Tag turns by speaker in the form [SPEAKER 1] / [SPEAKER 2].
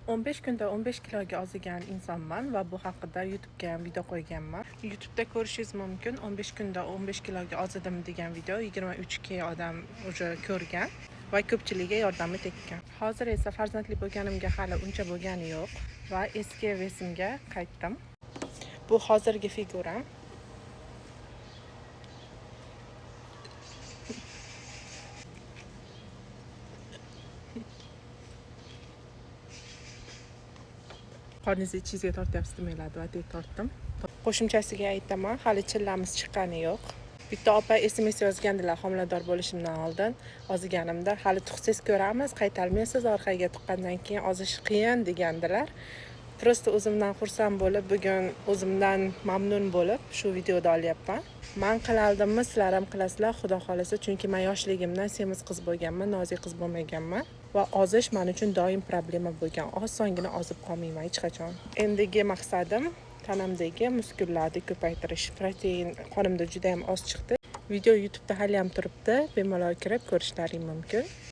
[SPEAKER 1] 15 kunda 15 kiloga ozigan insonman va bu haqida YouTube'ga ham video qo'yganman. YouTube'da ko'rishingiz mumkin 15 kunda 15 kiloga ozidim degan video 23 k odam уже ko'rgan va ko'pchiligiga yordami tekkan. Hozir esa farzandli bo'lganimga hali uncha bo'lgani yo'q va eski vesimga qaytdim. Bu hozirgi figuram. Qorningizni ichingizga tortyapsiz demaylardi va tek tortdim. Qo'shimchasiga aytaman, hali chillamiz chiqqani yo'q. Bitta opa SMS yozgandilar homilador bo'lishimdan oldin, oziganimda hali tug'siz ko'ramiz, qaytalmaysiz, orqaga tuqqandan keyin ozish qiyin degandilar. Prosta o'zimdan xursand bo'lib, bugun o'zimdan mamnun bo'lib shu videoni olyapman. Men qilardimmi, sizlar ham qilasizlar, xudo xolasa, chunki men yoshligimdan semiz qiz bo'lganman, nozik qiz bo'lmaganman va ozish men uchun doim problema bo'lgan. Osongina ozib qolmayman hech qachon. Endigi maqsadim tanamdagi muskullarni ko'paytirish. Protein qonimda juda ham oz chiqdi. Video YouTube'da hali ham turibdi. Bemalol kirib ko'rishlaring mumkin.